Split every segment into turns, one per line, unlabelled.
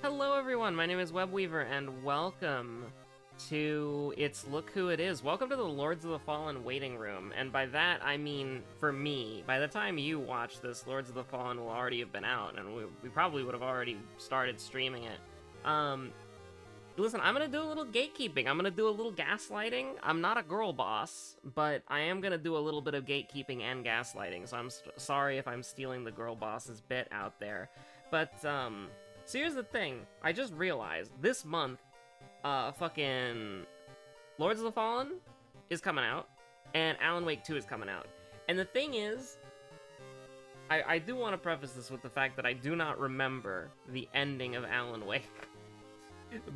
Hello everyone, my name is Webweaver, and welcome to It's Look Who It Is. Welcome to the Lords of the Fallen waiting room, and by that I mean, for me, by the time you watch this, Lords of the Fallen will already have been out, and we probably would have already started streaming it. Listen, I'm gonna do a little gatekeeping, I'm gonna do a little gaslighting. I'm not a girl boss, but I am gonna do a little bit of gatekeeping and gaslighting, so I'm sorry if I'm stealing the girl boss's bit out there. But, so here's the thing, I just realized, this month, fucking Lords of the Fallen is coming out, and Alan Wake 2 is coming out. And the thing is, I do want to preface this with the fact that I do not remember the ending of Alan Wake.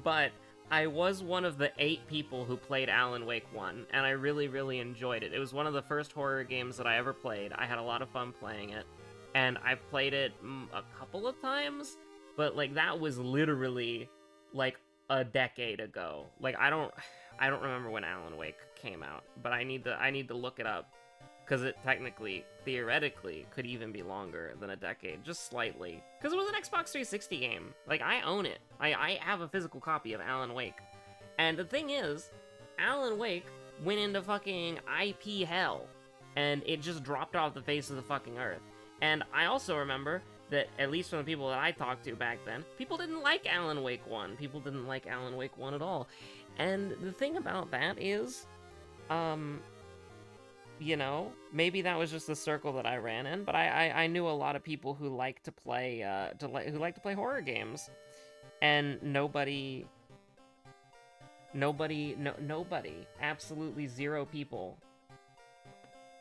But I was one of the 8 people who played Alan Wake 1, and I really, really enjoyed it. It was one of the first horror games that I ever played. I had a lot of fun playing it, and I've played it a couple of times. But, like, that was literally, like, a decade ago. Like, I don't remember when Alan Wake came out, but I need to look it up, because it technically, theoretically, could even be longer than a decade, just slightly. Because it was an Xbox 360 game. Like, I own it. I have a physical copy of Alan Wake. And the thing is, Alan Wake went into fucking IP hell, and it just dropped off the face of the fucking earth. And I also remember that, at least from the people that I talked to back then, people didn't like Alan Wake 1. People didn't like Alan Wake 1 at all. And the thing about that is, you know, maybe that was just the circle that I ran in, but I knew a lot of people who like to play, who like to play horror games. And nobody, absolutely zero people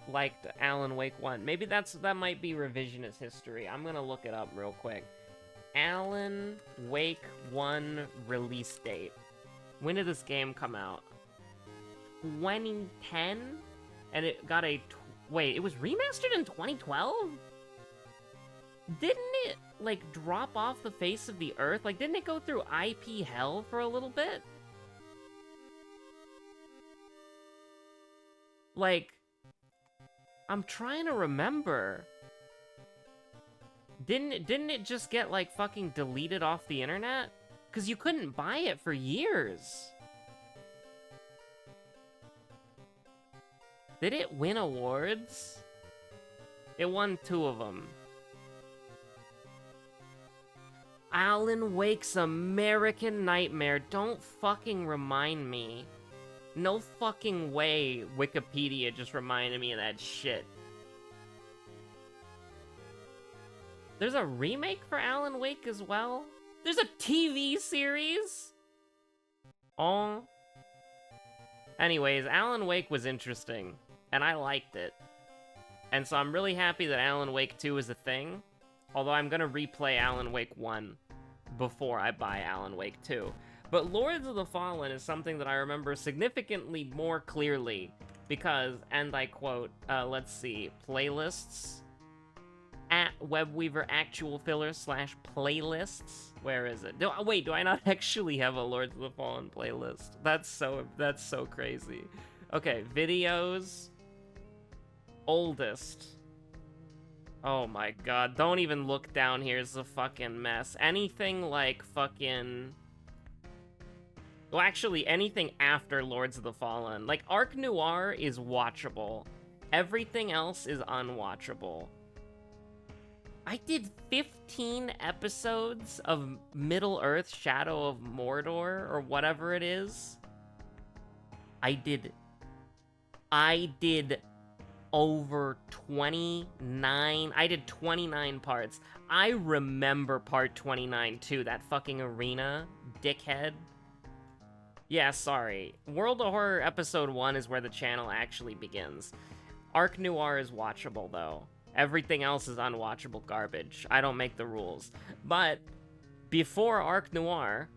liked Alan Wake 1. Maybe that might be revisionist history. I'm gonna look it up real quick. Alan Wake 1 release date. When did this game come out? 2010? And it got a... Wait, it was remastered in 2012? Didn't it, like, drop off the face of the earth? Like, didn't it go through IP hell for a little bit? Like... I'm trying to remember. Didn't it just get, like, fucking deleted off the internet? Because you couldn't buy it for years. Did it win awards? It won 2 of them. Alan Wake's American Nightmare. Don't fucking remind me. No fucking way Wikipedia just reminded me of that shit. There's a remake for Alan Wake as well? There's a TV series? Oh. Anyways, Alan Wake was interesting, and I liked it. And so I'm really happy that Alan Wake 2 is a thing, although I'm gonna replay Alan Wake 1 before I buy Alan Wake 2. But Lords of the Fallen is something that I remember significantly more clearly because, and I quote, let's see, playlists at Webweaver actual filler / playlists. Where is it? Wait, do I not actually have a Lords of the Fallen playlist? That's so crazy. Okay, videos, oldest. Oh my god, don't even look down here, it's a fucking mess. Anything like fucking... Well, actually, anything after Lords of the Fallen. Like, Arc Noir is watchable. Everything else is unwatchable. I did 15 episodes of Middle-earth Shadow of Mordor, or whatever it is. I did over 29... I did 29 parts. I remember part 29, too. That fucking arena, dickhead. Yeah, sorry. World of Horror Episode 1 is where the channel actually begins. Arc Noir is watchable, though. Everything else is unwatchable garbage. I don't make the rules. But before Arc Noir,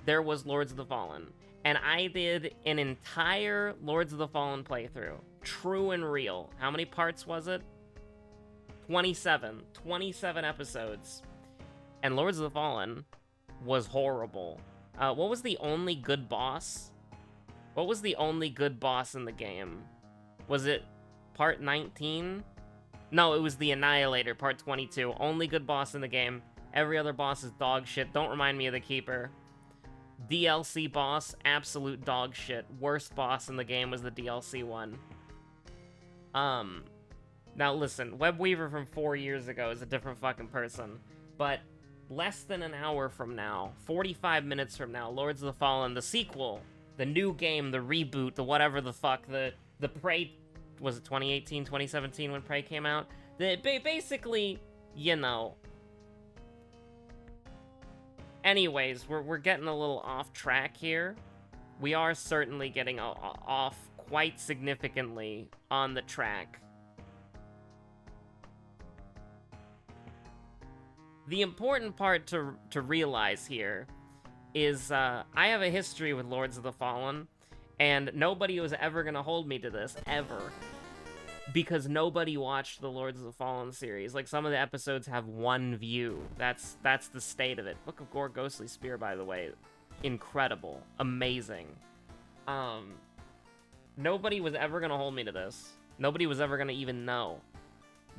there was Lords of the Fallen. And I did an entire Lords of the Fallen playthrough. True and real. How many parts was it? 27. 27 episodes. And Lords of the Fallen was horrible. What was the only good boss? What was the only good boss in the game? Was it part 19? No, it was the Annihilator, part 22. Only good boss in the game. Every other boss is dog shit. Don't remind me of the Keeper. DLC boss, absolute dog shit. Worst boss in the game was the DLC one. Now listen, Webweaver from 4 years ago is a different fucking person. But less than an hour from now, 45 minutes from now, Lords of the Fallen, the sequel, the new game, the reboot, the whatever the fuck, the Prey, was it 2018, 2017 when Prey came out? Basically, you know. Anyways, we're getting a little off track here. We are certainly getting off quite significantly on the track. The important part to realize here is I have a history with Lords of the Fallen, and nobody was ever gonna hold me to this, ever. Because nobody watched the Lords of the Fallen series. Like, some of the episodes have 1 view. That's the state of it. Book of Gore Ghostly Spear, by the way. Incredible. Amazing. Nobody was ever gonna hold me to this. Nobody was ever gonna even know.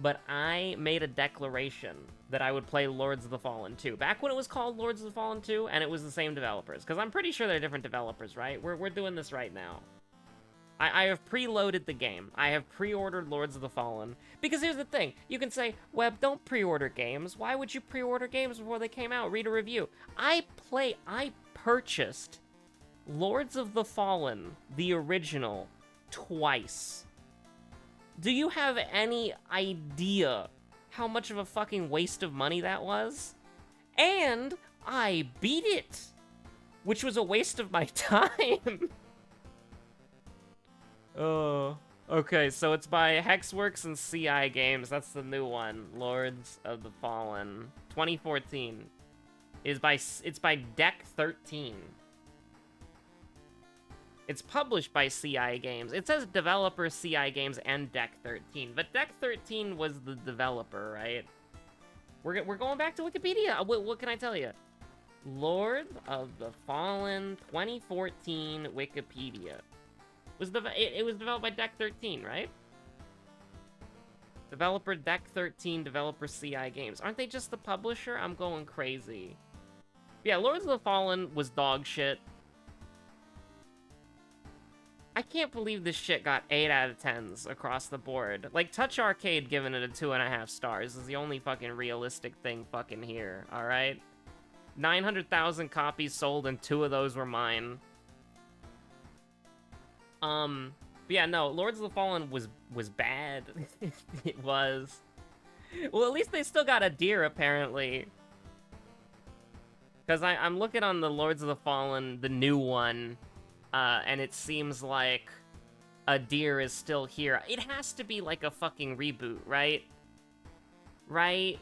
But I made a declaration that I would play Lords of the Fallen 2. Back when it was called Lords of the Fallen 2, and it was the same developers. Because I'm pretty sure they're different developers, right? We're doing this right now. I have preloaded the game. I have pre-ordered Lords of the Fallen. Because here's the thing. You can say, Web, don't pre-order games. Why would you pre-order games before they came out? Read a review. I purchased Lords of the Fallen, the original, twice. Do you have any idea how much of a fucking waste of money that was? And I beat it, which was a waste of my time. Oh, okay, so it's by Hexworks and CI Games. That's the new one, Lords of the Fallen, 2014. It's by Deck 13. It's published by CI Games. It says developer CI Games and Deck 13, but Deck 13 was the developer, right? We're going back to Wikipedia. What can I tell you? Lord of the Fallen 2014 Wikipedia. It was developed by Deck 13, right? Developer Deck 13, developer CI Games. Aren't they just the publisher? I'm going crazy. Yeah, Lords of the Fallen was dog shit. I can't believe this shit got 8 out of 10s across the board. Like, Touch Arcade giving it a 2.5 stars is the only fucking realistic thing fucking here, alright? 900,000 copies sold and 2 of those were mine. But yeah, no, Lords of the Fallen was bad. It was. Well, at least they still got a deer, apparently. Because I'm looking on the Lords of the Fallen, the new one, and it seems like a deer is still here. It has to be like a fucking reboot, right? Right?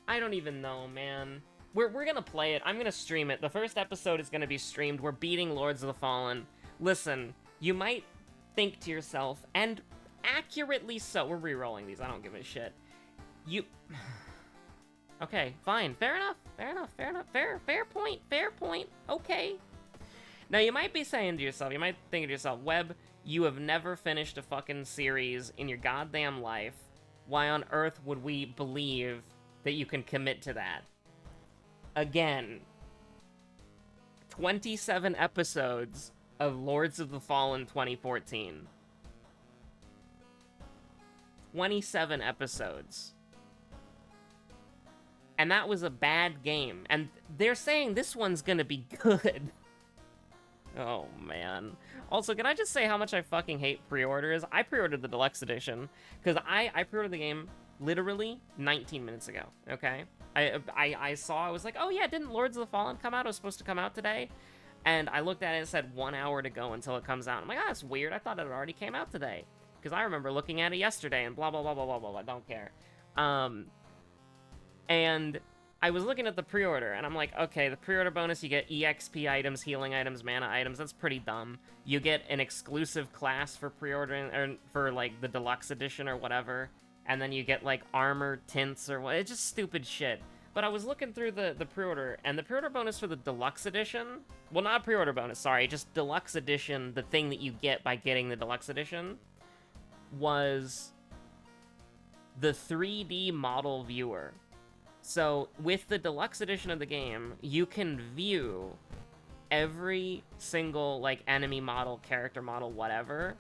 I don't even know, man. We're gonna play it. I'm gonna stream it. The first episode is gonna be streamed. We're beating Lords of the Fallen. Listen, you might think to yourself, and accurately so. We're re-rolling these. I don't give a shit. Okay, fine. Fair enough. Fair point. Okay. Now, you might be saying to yourself, you might think to yourself, Web, you have never finished a fucking series in your goddamn life. Why on earth would we believe that you can commit to that? Again, 27 episodes of Lords of the Fallen 2014. 27 episodes. And that was a bad game. And they're saying this one's gonna be good. Oh, man. Also, can I just say how much I fucking hate pre-orders? I pre-ordered the deluxe edition, because I pre-ordered the game literally 19 minutes ago, okay? I was like, oh yeah, didn't Lords of the Fallen come out? It was supposed to come out today. And I looked at it and it said 1 hour to go until it comes out. I'm like, that's weird. I thought it already came out today. Because I remember looking at it yesterday and blah, blah, blah, blah, blah, blah, blah. Don't care. And I was looking at the pre-order, and I'm like, okay, the pre-order bonus, you get EXP items, healing items, mana items. That's pretty dumb. You get an exclusive class for pre-ordering, or for, like, the deluxe edition or whatever. And then you get, like, armor tints or what. It's just stupid shit. But I was looking through the pre-order, and the pre-order bonus for the deluxe edition... Well, not pre-order bonus, sorry. Just deluxe edition, the thing that you get by getting the deluxe edition, was the 3D model viewer. So with the deluxe edition of the game, you can view every single like enemy model, character model, whatever,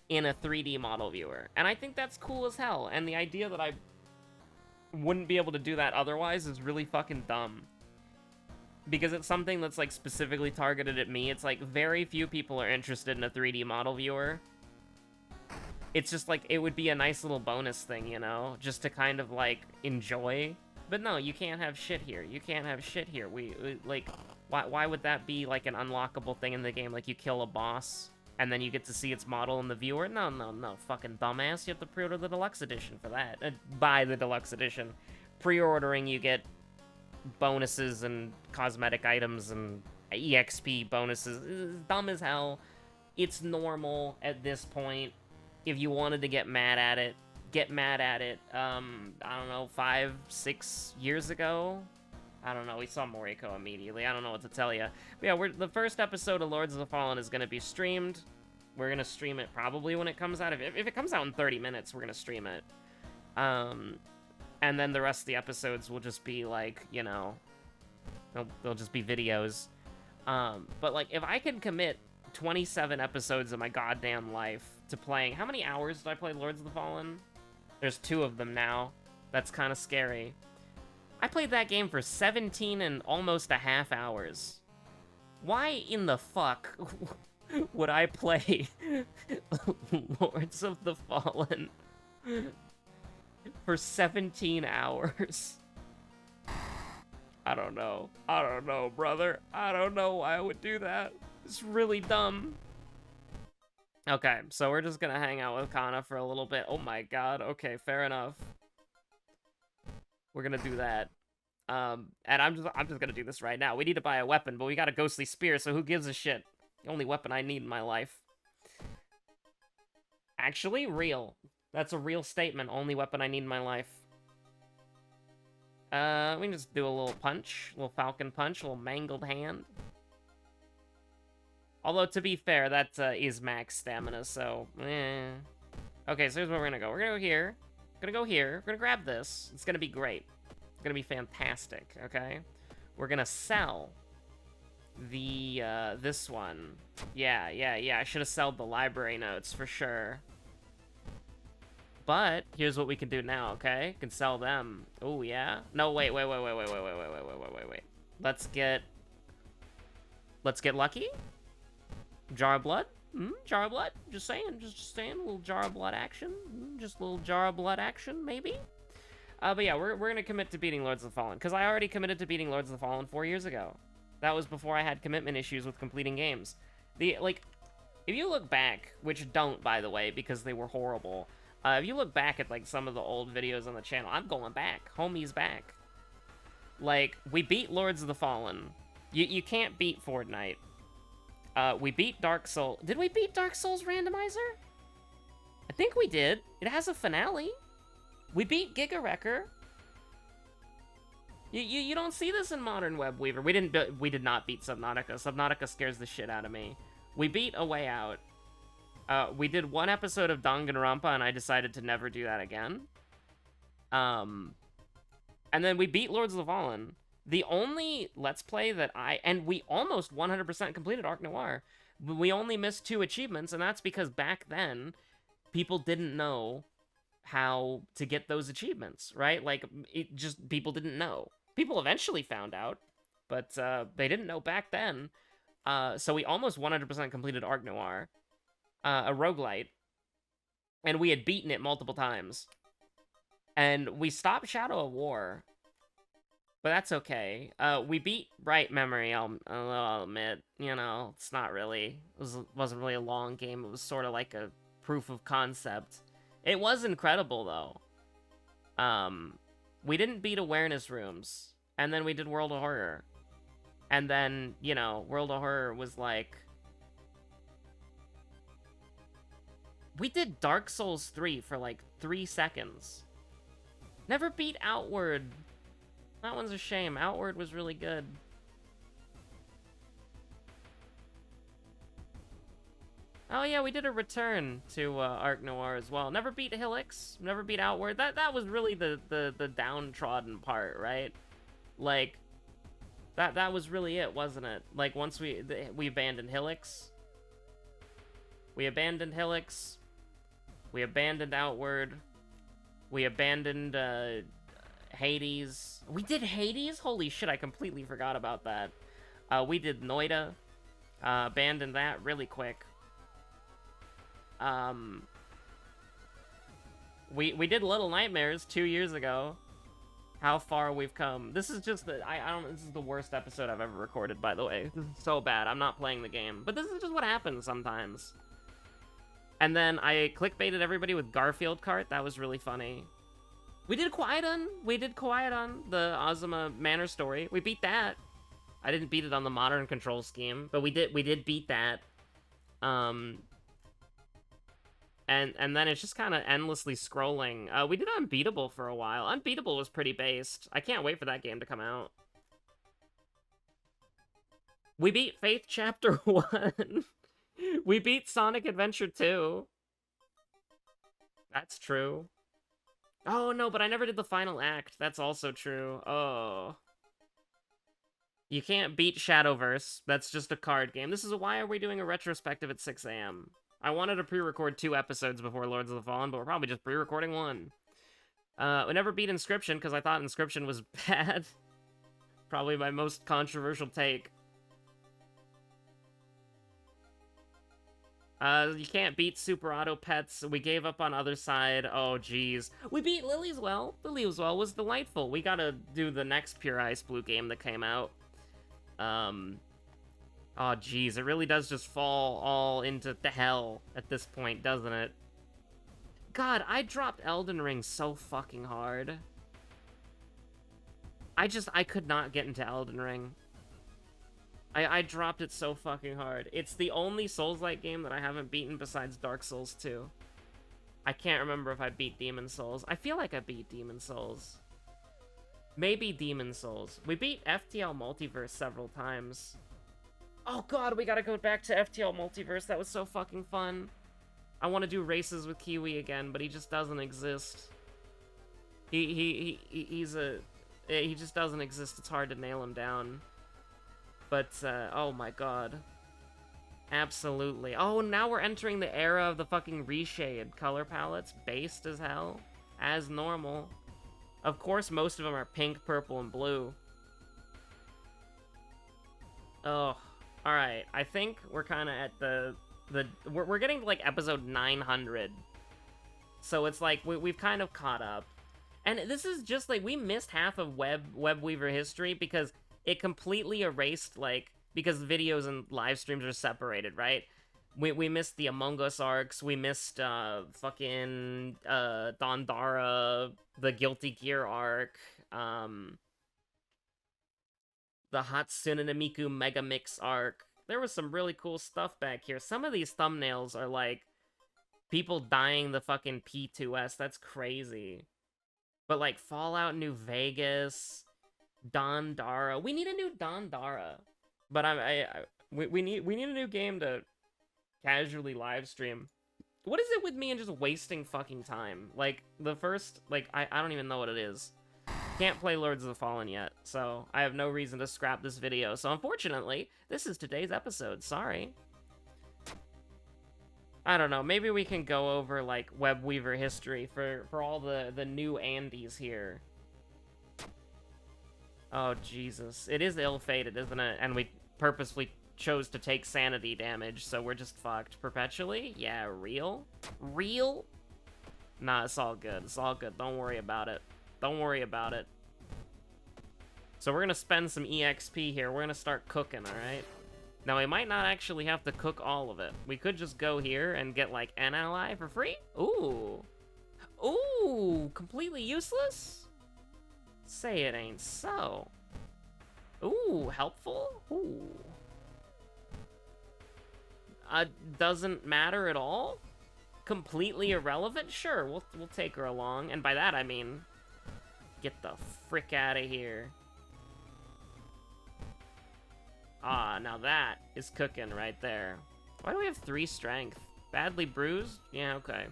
in a 3D model viewer. And I think that's cool as hell. And the idea that I wouldn't be able to do that otherwise is really fucking dumb. Because it's something that's like specifically targeted at me. It's like very few people are interested in a 3D model viewer. It's just like, it would be a nice little bonus thing, you know? Just to kind of like enjoy. But no, you can't have shit here. You can't have shit here. We like, why would that be like an unlockable thing in the game? Like you kill a boss and then you get to see its model in the viewer? No, fucking dumbass. You have to pre-order the deluxe edition for that. Buy the deluxe edition. Pre-ordering, you get bonuses and cosmetic items and EXP bonuses. It's dumb as hell. It's normal at this point. If you wanted to get mad at it, get mad at it. I don't know, 5-6 years ago? I don't know, we saw Moriko immediately. I don't know what to tell you. But yeah, the first episode of Lords of the Fallen is going to be streamed. We're going to stream it probably when it comes out. If it comes out in 30 minutes, we're going to stream it. And then the rest of the episodes will just be like, you know, they'll just be videos. But like, if I could commit 27 episodes of my goddamn life to playing... How many hours did I play Lords of the Fallen? There's 2 of them now. That's kind of scary. I played that game for 17 and almost a half hours. Why in the fuck would I play Lords of the Fallen for 17 hours? I don't know. I don't know, brother. I don't know why I would do that. It's really dumb. Okay, so we're just gonna hang out with Kana for a little bit. Oh my god, okay, fair enough. We're gonna do that. And I'm just gonna do this right now. We need to buy a weapon, but we got a ghostly spear, so who gives a shit? The only weapon I need in my life. Actually, real. That's a real statement. Only weapon I need in my life. We can just do a little punch. A little falcon punch. A little mangled hand. Although, to be fair, that is max stamina, so... Okay, so here's where we're gonna go. We're gonna go here. We're gonna go here. We're gonna grab this. It's gonna be great. It's gonna be fantastic, okay? We're gonna sell the, this one. Yeah, I should have sold the library notes, for sure. But, here's what we can do now, okay? Can sell them. Oh, yeah? No, wait. Let's get lucky? Jar of blood? Jar of blood? Just saying, just saying, a little jar of blood action. Just a little jar of blood action, maybe? But yeah, we're gonna commit to beating Lords of the Fallen, because I already committed to beating Lords of the Fallen 4 years ago. That was before I had commitment issues with completing games. If you look back, which don't, by the way, because they were horrible, if you look back at, like, some of the old videos on the channel, I'm going back. Homie's back. Like, we beat Lords of the Fallen. You can't beat Fortnite. We beat Dark Souls. Did we beat Dark Souls Randomizer? I think we did. It has a finale. We beat Giga Wrecker. You don't see this in modern Webweaver. We did not beat Subnautica. Subnautica scares the shit out of me. We beat A Way Out. We did 1 episode of Danganronpa, and I decided to never do that again. And then we beat Lords of the Fallen. The only Let's Play that and we almost 100% completed Arc Noir. We only missed 2 achievements, and that's because back then, people didn't know how to get those achievements, right? Like, people didn't know. People eventually found out, but they didn't know back then. So we almost 100% completed Arc Noir, a roguelite, and we had beaten it multiple times. And we stopped Shadow of War, but that's okay. We beat Bright Memory, I'll admit. You know, it's not really... It wasn't really a long game. It was sort of like a proof of concept. It was incredible, though. We didn't beat Awareness Rooms. And then we did World of Horror. And then, you know, World of Horror was like... We did Dark Souls 3 for like 3 seconds. Never beat Outward. That one's a shame. Outward was really good. Oh yeah, we did a return to Arc Noir as well. Never beat Helix, never beat Outward. That was really the downtrodden part, right? Like that was really it, wasn't it? Like once we abandoned Helix, we abandoned Outward, we abandoned Hades. We did Hades? Holy shit, I completely forgot about that. We did Noida, abandoned that really quick. We did Little Nightmares 2 years ago. How far we've come. This is just the this is the worst episode I've ever recorded, by the way. This is so bad. I'm not playing the game. But this is just what happens sometimes. And then I clickbaited everybody with Garfield Kart. That was really funny. We did Quiet-On. The Ozma Manor story. We beat that. I didn't beat it on the modern control scheme, but we did beat that. And then it's just kind of endlessly scrolling. We did Unbeatable for a while. Unbeatable was pretty based. I can't wait for that game to come out. We beat Faith Chapter 1. We beat Sonic Adventure 2. That's true. Oh, no, but I never did the final act. That's also true. Oh. You can't beat Shadowverse. That's just a card game. This is why are we doing a retrospective at 6 a.m.? I wanted to pre-record 2 episodes before Lords of the Fallen, but we're probably just pre-recording 1. We never beat Inscription, because I thought Inscription was bad. Probably my most controversial take. You can't beat Super Auto Pets. We gave up on Other Side. Oh, jeez. We beat Lily's Well. Lily's Well was delightful. We gotta do the next Pure Ice Blue game that came out. Oh, jeez. It really does just fall all into the hell at this point, doesn't it? God, I dropped Elden Ring so fucking hard. I could not get into Elden Ring. I dropped it so fucking hard. It's the only Souls-like game that I haven't beaten besides Dark Souls 2. I can't remember if I beat Demon Souls. I feel like I beat Demon Souls. Maybe Demon Souls. We beat FTL Multiverse several times. Oh god, we gotta go back to FTL Multiverse. That was so fucking fun. I want to do races with Kiwi again, but he just doesn't exist. He just doesn't exist. It's hard to nail him down. But, oh my god. Absolutely. Oh, now we're entering the era of the fucking reshade color palettes. Based as hell. As normal. Of course, most of them are pink, purple, and blue. Oh, alright. I think we're kind of at we're getting to, like, episode 900. So it's like, we've kind of caught up. And this is just, like, we missed half of Webweaver history because it completely erased, like, because videos and live streams are separated, right? We missed the Among Us arcs, we missed, fucking, Dondara, the Guilty Gear arc, the Hatsune Miku Mega Mix arc. There was some really cool stuff back here. Some of these thumbnails are, like, people dying the fucking P2S, that's crazy. But, like, Fallout New Vegas... Dondara. We need a new Dondara. But we need a new game to casually live stream. What is it with me and just wasting fucking time? Like, the first, like, I don't even know what it is. Can't play Lords of the Fallen yet, so I have no reason to scrap this video. So unfortunately, this is today's episode. Sorry. I don't know, maybe we can go over, like, Webweaver history for all the new Andys here. Oh, Jesus. It is ill-fated, isn't it? And we purposefully chose to take sanity damage, so we're just fucked perpetually? Yeah, real? Real? Nah, it's all good. It's all good. Don't worry about it. Don't worry about it. So we're gonna spend some EXP here. We're gonna start cooking, alright? Now, we might not actually have to cook all of it. We could just go here and get, like, an ally for free? Ooh. Ooh, completely useless? Say it ain't so. Ooh, helpful? Ooh. Doesn't matter at all? Completely irrelevant? Sure, we'll take her along. And by that, I mean, get the frick out of here. Ah, now that is cooking right there. Why do we have 3 strength? Badly bruised? Yeah, okay.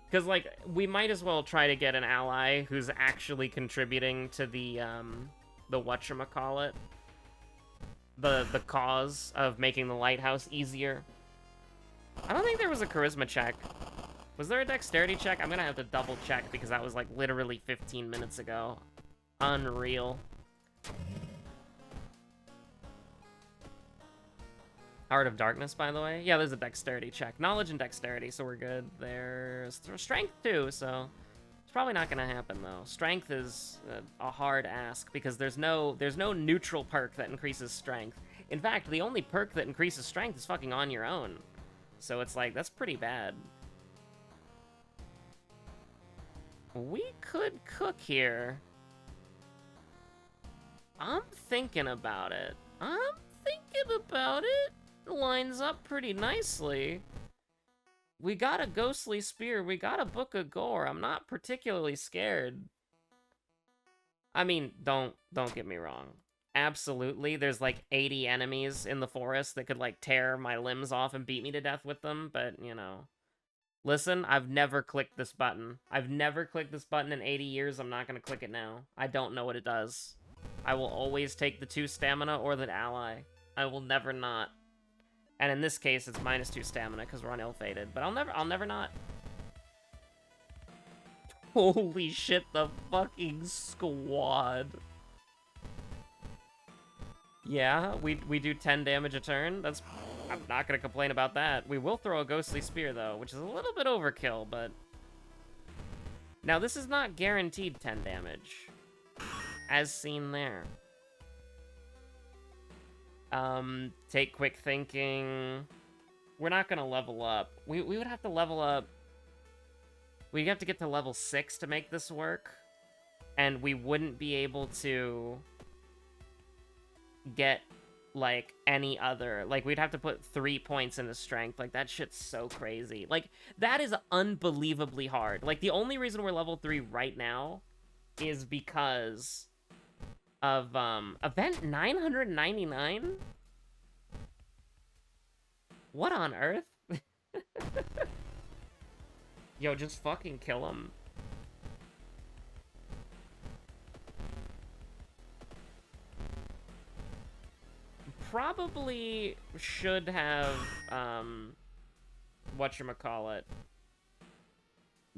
Because, like, we might as well try to get an ally who's actually contributing to the whatchamacallit. The cause of making the lighthouse easier. I don't think there was a charisma check. Was there a dexterity check? I'm gonna have to double check because that was, like, literally 15 minutes ago. Unreal. Heart of Darkness, by the way. Yeah, there's a dexterity check. Knowledge and dexterity, so we're good. There's strength, too, so... It's probably not gonna happen, though. Strength is a hard ask, because there's no neutral perk that increases strength. In fact, the only perk that increases strength is fucking on your own. So it's like, that's pretty bad. We could cook here. I'm thinking about it. Lines up pretty nicely. We got a ghostly spear. We got a book of gore. I'm not particularly scared. I mean, don't get me wrong. Absolutely, there's like 80 enemies in the forest that could like tear my limbs off and beat me to death with them, but you know. Listen, I've never clicked this button. I've never clicked this button in 80 years. I'm not gonna click it now. I don't know what it does. I will always take the 2 stamina or the ally. I will never not. And in this case, it's -2 stamina because we're on ill-fated. But I'll never not. Holy shit, the fucking squad. Yeah, we do 10 damage a turn. I'm not gonna complain about that. We will throw a ghostly spear though, which is a little bit overkill, but... Now this is not guaranteed 10 damage. As seen there. Take quick thinking. We're not gonna level up. We would have to level up. We'd have to get to level 6 to make this work. And we wouldn't be able to get, like, any other. Like, we'd have to put 3 points into strength. Like, that shit's so crazy. Like, that is unbelievably hard. Like, the only reason we're level 3 right now is because of, event 999? What on earth? Yo, just fucking kill him. Probably should have, whatchamacallit,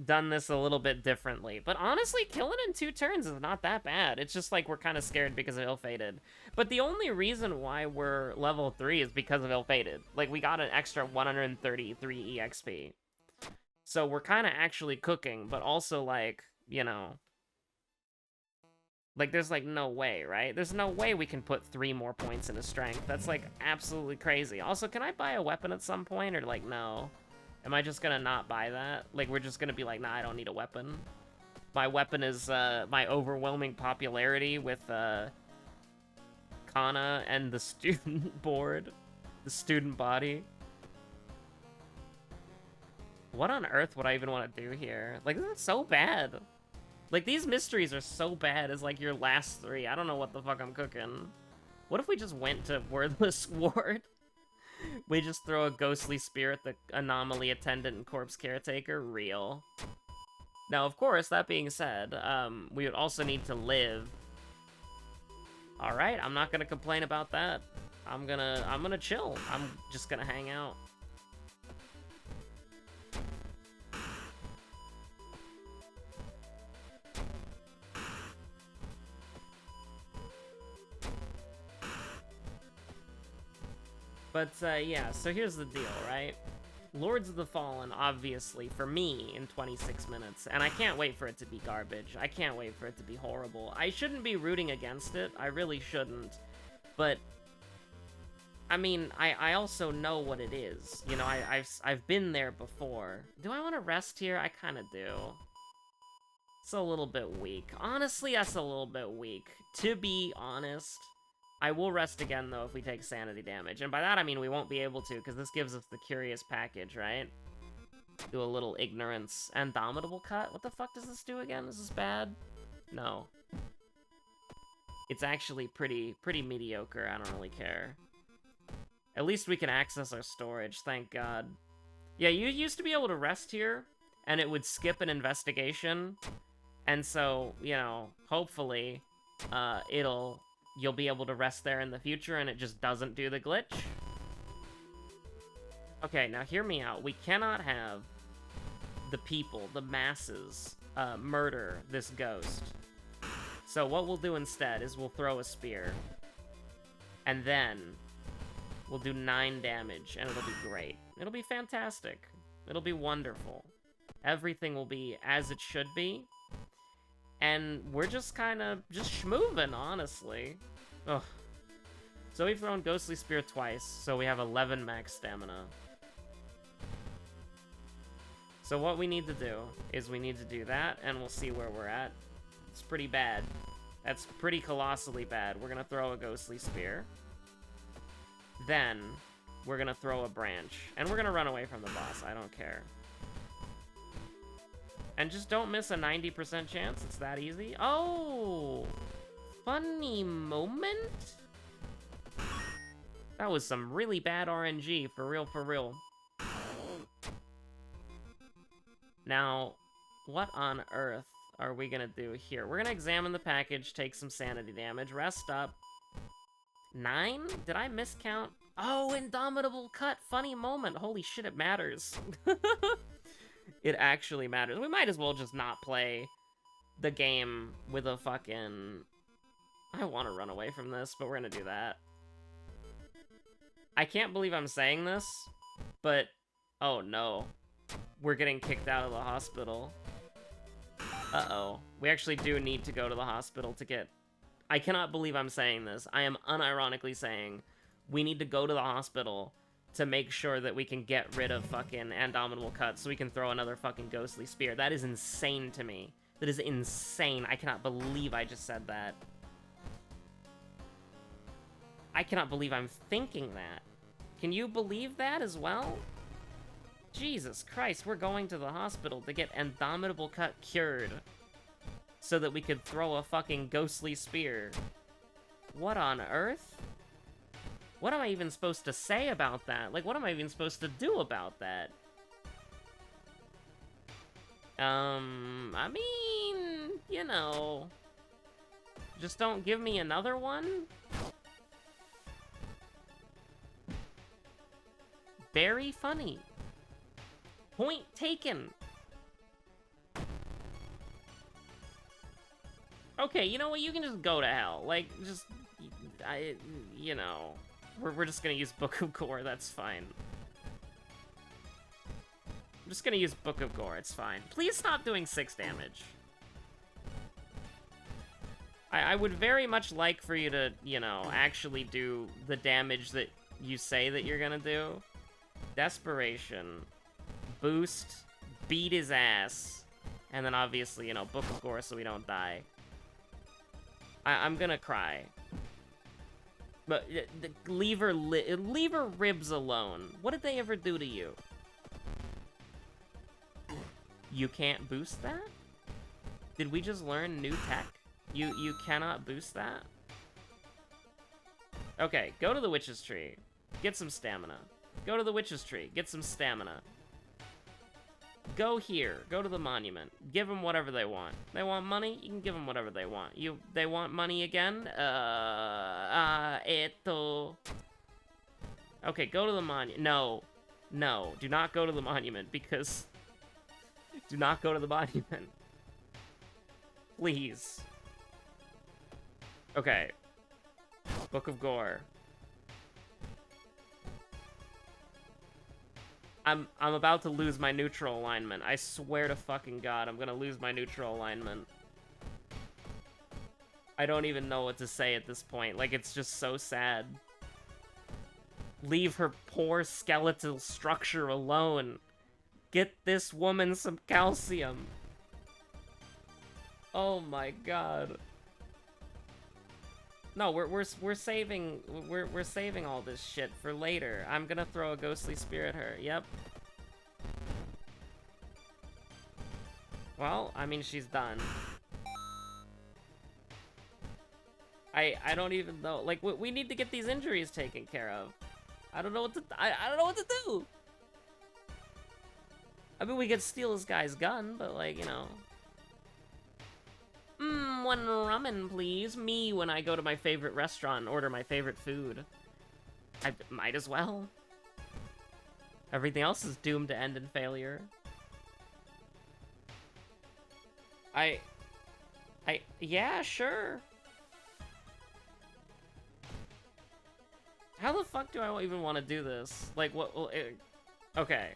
done this a little bit differently. But honestly, killing in 2 turns is not that bad. It's just like we're kind of scared because of ill-fated. But the only reason why we're level 3 is because of ill-fated. Like, we got an extra 133 EXP. So we're kind of actually cooking, but also, like, you know... Like, there's, like, no way, right? There's no way we can put 3 more points into strength. That's, like, absolutely crazy. Also, can I buy a weapon at some point, or, like, no? Am I just gonna not buy that? Like, we're just gonna be like, nah, I don't need a weapon. My weapon is, my overwhelming popularity with, Kana and the student board. The student body. What on earth would I even want to do here? Like, this is so bad. Like, these mysteries are so bad as, like, your last 3. I don't know what the fuck I'm cooking. What if we just went to Wordless Ward? We just throw a ghostly spear at the anomaly attendant and corpse caretaker? Real. Now, of course, that being said, we would also need to live. Alright, I'm not gonna complain about that. I'm gonna chill. I'm just gonna hang out. But, yeah, so here's the deal, right? Lords of the Fallen, obviously, for me, in 26 minutes. And I can't wait for it to be garbage. I can't wait for it to be horrible. I shouldn't be rooting against it. I really shouldn't. But, I mean, I also know what it is. You know, I've been there before. Do I want to rest here? I kind of do. It's a little bit weak. Honestly, that's a little bit weak. To be honest... I will rest again, though, if we take sanity damage. And by that, I mean we won't be able to, because this gives us the curious package, right? Do a little ignorance. Indomitable cut? What the fuck does this do again? Is this bad? No. It's actually pretty mediocre. I don't really care. At least we can access our storage, thank God. Yeah, you used to be able to rest here, and it would skip an investigation. And so, you know, hopefully, you'll be able to rest there in the future and it just doesn't do the glitch. Okay, now hear me out. We cannot have the people, the masses, murder this ghost. So what we'll do instead is we'll throw a spear. And then we'll do 9 damage, and it'll be great. It'll be fantastic. It'll be wonderful. Everything will be as it should be. And we're just kind of just schmoving, honestly. Ugh. So we've thrown Ghostly Spear twice, so we have 11 max stamina. So what we need to do is we need to do that, and we'll see where we're at. It's pretty bad. That's pretty colossally bad. We're gonna throw a Ghostly Spear. Then, we're gonna throw a branch. And we're gonna run away from the boss. I don't care. And just don't miss a 90% chance. It's that easy. Oh! Funny moment? That was some really bad RNG. For real, for real. Now, what on earth are we gonna do here? We're gonna examine the package, take some sanity damage, rest up. 9? Did I miscount? Oh, Indomitable Cut! Funny moment! Holy shit, it matters. It actually matters. We might as well just not play the game with a fucking... I want to run away from this, but we're gonna do that. I can't believe I'm saying this, but... Oh no. We're getting kicked out of the hospital. Uh-oh. We actually do need to go to the hospital to get... I cannot believe I'm saying this. I am unironically saying we need to go to the hospital to make sure that we can get rid of fucking Indomitable Cut so we can throw another fucking Ghostly Spear. That is insane to me. That is insane. I cannot believe I just said that. I cannot believe I'm thinking that. Can you believe that as well? Jesus Christ, we're going to the hospital to get Indomitable Cut cured so that we could throw a fucking Ghostly Spear. What on earth? What am I even supposed to say about that? Like, what am I even supposed to do about that? I mean, you know, just don't give me another one? Very funny. Point taken. Okay, you know what? You can just go to hell. Like, just... you know... We're just gonna use Book of Gore, that's fine. I'm just gonna use Book of Gore, it's fine. Please stop doing 6 damage. I would very much like for you to, you know, actually do the damage that you say that you're gonna do. Desperation. Boost. Beat his ass. And then obviously, you know, Book of Gore so we don't die. I'm gonna cry. But leave her ribs alone. What did they ever do to you? You can't boost that? Did we just learn new tech? You cannot boost that? Okay, go to the Witch's Tree. Get some stamina. Go to the Witch's Tree. Get some stamina. Go here. Go to the monument. Give them whatever they want. They want money? You can give them whatever they want. They want money again? Okay, go to the monument. No. No. Do not go to the monument, because... Do not go to the monument. Please. Okay. Book of Gore. I'm about to lose my neutral alignment. I swear to fucking God, I'm gonna lose my neutral alignment. I don't even know what to say at this point. Like, it's just so sad. Leave her poor skeletal structure alone. Get this woman some calcium. Oh my God. No, we're saving all this shit for later. I'm gonna throw a Ghostly Spear at her. Yep. Well, I mean, she's done. I don't even know. Like, we need to get these injuries taken care of. I don't know what to I don't know what to do. I mean, we could steal this guy's gun, but like, you know. One ramen, please. Me when I go to my favorite restaurant and order my favorite food. I might as well. Everything else is doomed to end in failure. Yeah, sure. How the fuck do I even want to do this? Like, what? Okay.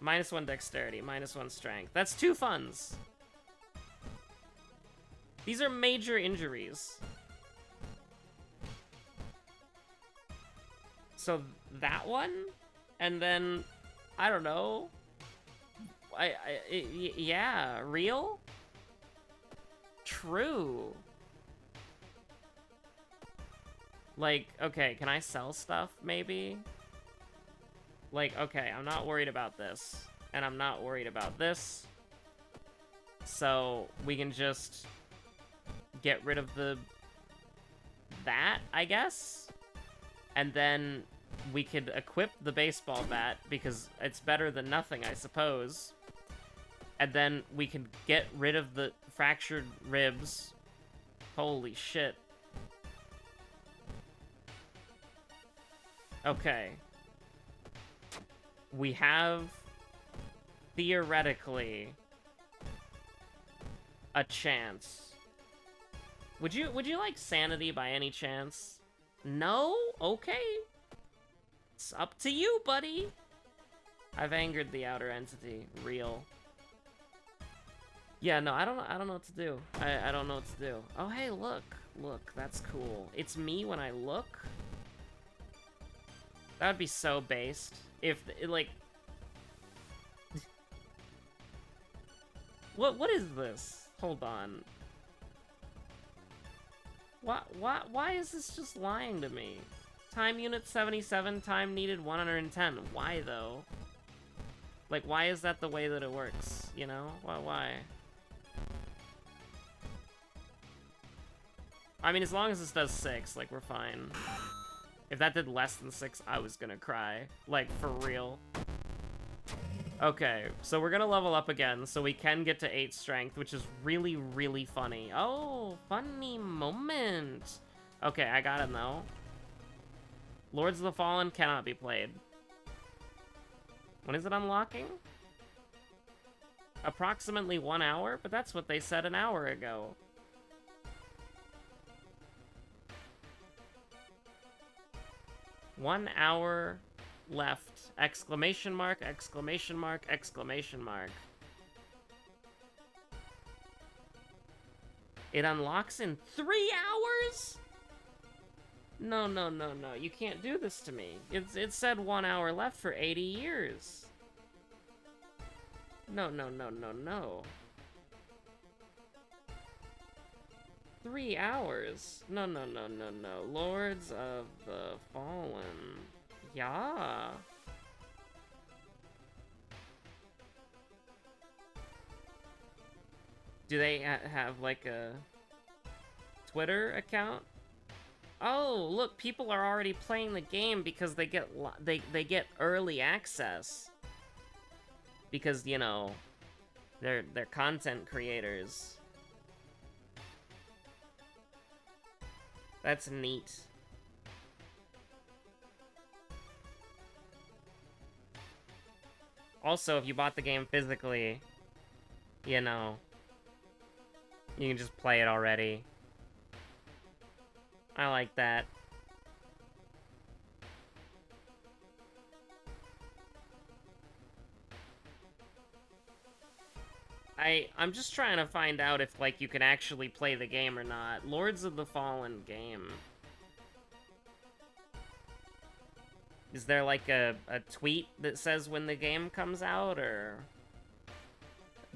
-1 dexterity, -1 strength. That's 2 funds. These are major injuries. So that one, and then I don't know. Yeah, real? True. Like, okay, can I sell stuff, maybe? Like, okay, I'm not worried about this, and I'm not worried about this. So, we can just get rid of that, I guess? And then we could equip the baseball bat, because it's better than nothing, I suppose. And then we can get rid of the fractured ribs. Holy shit. Okay. We have, theoretically, a chance. Would you like sanity by any chance? No? Okay. It's up to you, buddy. I've angered the outer entity. Real. Yeah, no, I don't know what to do. I don't know what to do. Oh, hey, look. Look, that's cool. It's me when I look? That would be so based. If, like... What is this? Hold on. Why is this just lying to me? Time unit 77, time needed 110. Why, though? Like, why is that the way that it works? You know? Why? I mean, as long as this does 6, like, we're fine. If that did less than 6, I was gonna cry. Like, for real. Okay, so we're gonna level up again, so we can get to 8 strength, which is really, really funny. Oh, funny moment. Okay, I got him, though. Lords of the Fallen cannot be played. When is it unlocking? Approximately 1 hour? But that's what they said an hour ago. One hour left. Exclamation mark, exclamation mark, exclamation mark. It unlocks in 3 hours? No, no, no, no. You can't do this to me. It said 1 hour left for 80 years. No, no, no, no, no. 3 hours? No, no, no, no, no. Lords of the Fallen. Yeah. Do they have, like, a Twitter account? Oh, look, people are already playing the game because they get they get early access. Because, you know, they're content creators. That's neat. Also, if you bought the game physically, you know, you can just play it already. I like that. I'm just trying to find out if, like, you can actually play the game or not. Lords of the Fallen game. Is there, like, a tweet that says when the game comes out, or...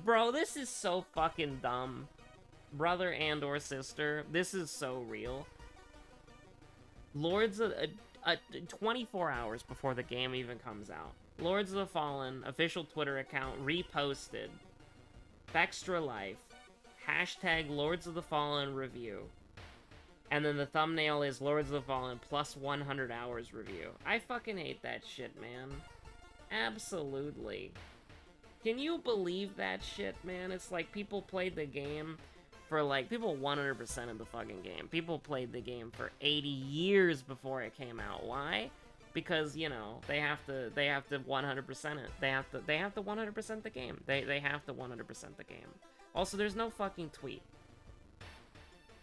Bro, this is so fucking dumb. Brother and or sister, this is so real. Lords of... 24 hours before the game even comes out. Lords of the Fallen, official Twitter account, reposted. Extra Life. Hashtag Lords of the Fallen review. And then the thumbnail is Lords of the Fallen plus 100 hours review. I fucking hate that shit, man. Absolutely. Can you believe that shit, man? It's like people played the game for, like, people 100% of the fucking game. People played the game for 80 years before it came out. Why? Because, you know, they have to 100% it. They have to 100% the game. They have to 100% the game. Also, there's no fucking tweet.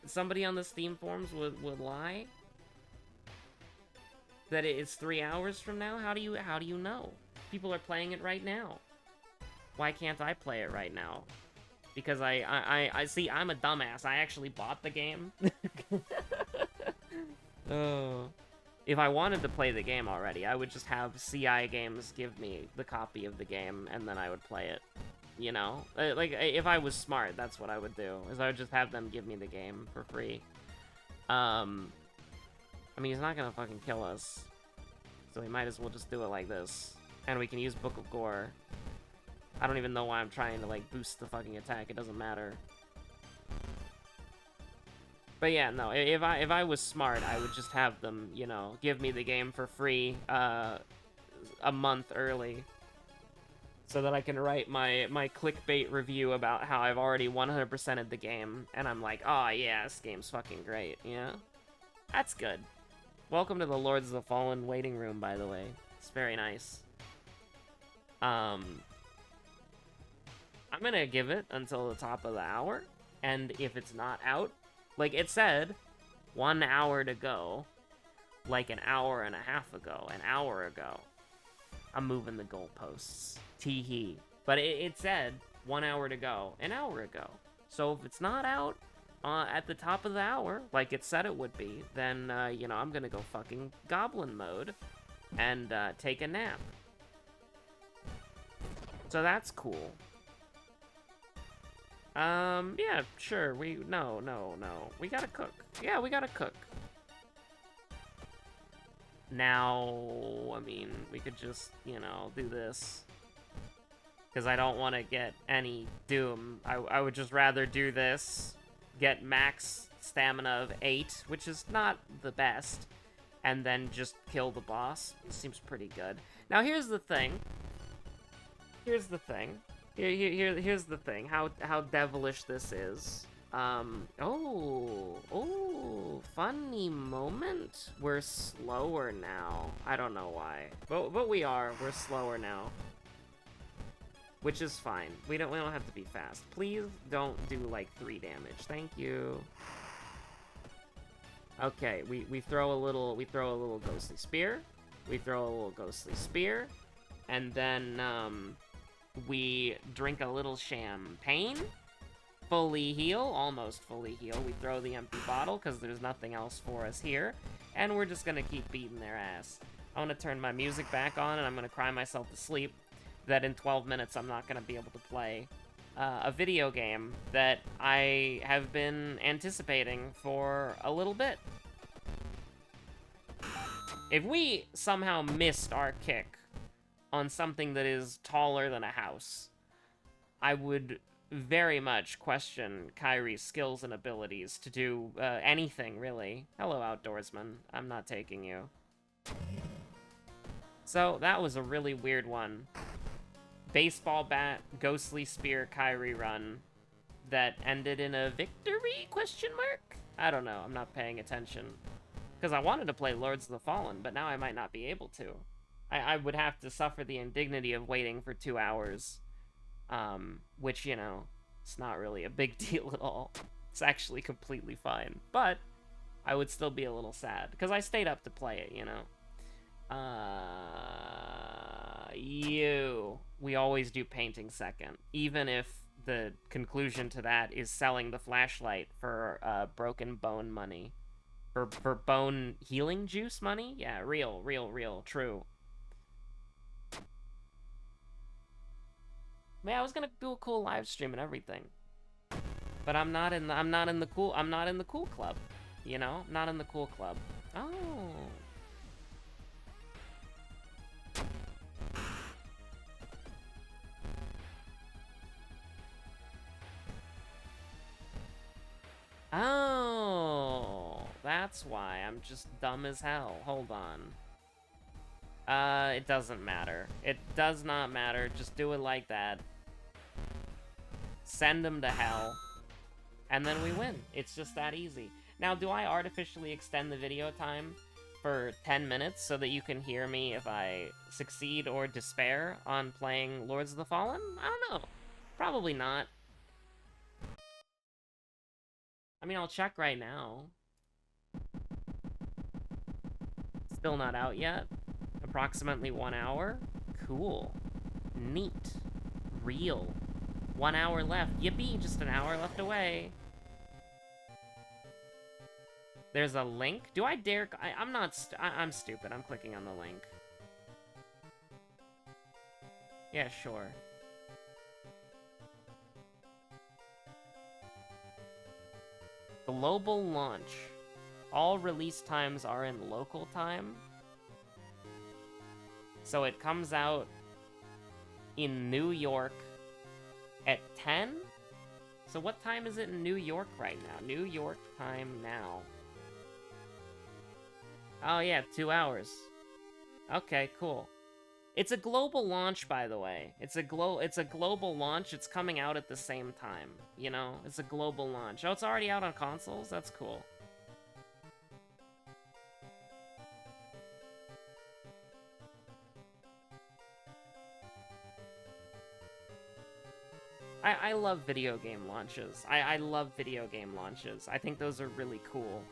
Somebody on the Steam forums would lie that it's 3 hours from now. How do you know? People are playing it right now. Why can't I play it right now? Because I see, I'm a dumbass. I actually bought the game. Oh. If I wanted to play the game already, I would just have CI Games give me the copy of the game, and then I would play it. You know? Like, if I was smart, that's what I would do, is I would just have them give me the game for free. I mean, he's not gonna fucking kill us, so we might as well just do it like this. And we can use Book of Gore. I don't even know why I'm trying to, like, boost the fucking attack. It doesn't matter. But yeah, no, if I was smart, I would just have them, you know, give me the game for free, a month early. So that I can write my clickbait review about how I've already 100%ed the game, and I'm like, oh yeah, this game's fucking great, yeah? That's good. Welcome to the Lords of the Fallen waiting room, by the way. It's very nice. I'm gonna give it until the top of the hour, and if it's not out, like it said, 1 hour to go, like an hour and a half ago, an hour ago. I'm moving the goalposts. Tee-hee. But it said 1 hour to go, an hour ago. So if it's not out at the top of the hour, like it said it would be, then, you know, I'm gonna go fucking goblin mode and take a nap. So that's cool. Yeah, sure, no. We gotta cook. Yeah, we gotta cook. Now, I mean, we could just, you know, do this. Because I don't want to get any Doom. I would just rather do this, get max stamina of 8, which is not the best, and then just kill the boss. It seems pretty good. Now, here's the thing. Here's the thing. Here's the thing. How devilish this is. Oh, funny moment. We're slower now. I don't know why, but we are. We're slower now, which is fine. We don't have to be fast. Please don't do like 3 damage. Thank you. Okay, we throw a little ghostly spear. We throw a little ghostly spear, and then we drink a little champagne. Fully heal, almost fully heal. We throw the empty bottle because there's nothing else for us here, and we're just gonna keep beating their ass. I want to turn my music back on, and I'm gonna cry myself to sleep that in 12 minutes I'm not gonna be able to play a video game that I have been anticipating for a little bit. If we somehow missed our kick on something that is taller than a house, I would very much question Kyrie's skills and abilities to do anything, really. Hello, Outdoorsman. I'm not taking you. So, that was a really weird one. Baseball bat, ghostly spear, Kyrie run that ended in a victory, question mark? I don't know, I'm not paying attention. Because I wanted to play Lords of the Fallen, but now I might not be able to. I would have to suffer the indignity of waiting for 2 hours. Which, you know, it's not really a big deal at all. It's actually completely fine. But I would still be a little sad, because I stayed up to play it, you know? We always do painting second, even if the conclusion to that is selling the flashlight for broken bone money. For bone healing juice money? Yeah, real, true. Man, I was gonna do a cool live stream and everything, but I'm not in the cool club, you know? Not in the cool club. Oh. Oh, that's why. I'm just dumb as hell. Hold on. It doesn't matter. It does not matter. Just do it like that. Send them to hell. And then we win. It's just that easy. Now, do I artificially extend the video time for 10 minutes so that you can hear me if I succeed or despair on playing Lords of the Fallen? I don't know. Probably not. I mean, I'll check right now. Still not out yet. Approximately 1 hour. Cool. Neat. Real. 1 hour left. Yippee, just an hour left away. There's a link? Do I dare... I'm stupid. I'm clicking on the link. Yeah, sure. Global launch. All release times are in local time. So it comes out in New York at 10? So what time is it in New York right now? New York time now. Oh yeah, 2 hours. Okay, cool. It's a global launch, by the way. It's a global launch. It's coming out at the same time, you know? It's a global launch. Oh, it's already out on consoles? That's cool. I love video game launches. I love video game launches. I think those are really cool.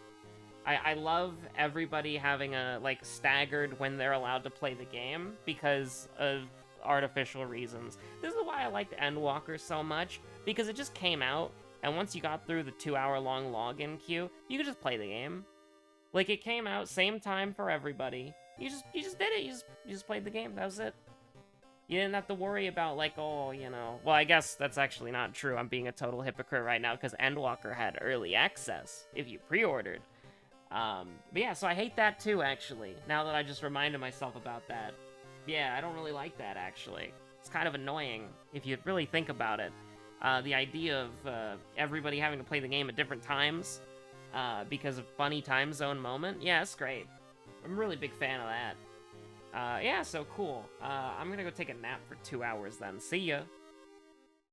I love everybody having a, like, staggered when they're allowed to play the game because of artificial reasons. This is why I liked Endwalker so much, because it just came out, and once you got through the 2-hour-long login queue, you could just play the game. Like, it came out, same time for everybody. You just did it. You just played the game. That was it. You didn't have to worry about, like, oh, you know... Well, I guess that's actually not true. I'm being a total hypocrite right now, because Endwalker had early access, if you pre-ordered. But yeah, so I hate that too, actually, now that I just reminded myself about that. Yeah, I don't really like that, actually. It's kind of annoying, if you really think about it. The idea of everybody having to play the game at different times because of funny time zone moment, yeah, it's great. I'm a really big fan of that. Yeah, so cool. I'm gonna go take a nap for 2 hours then. See ya!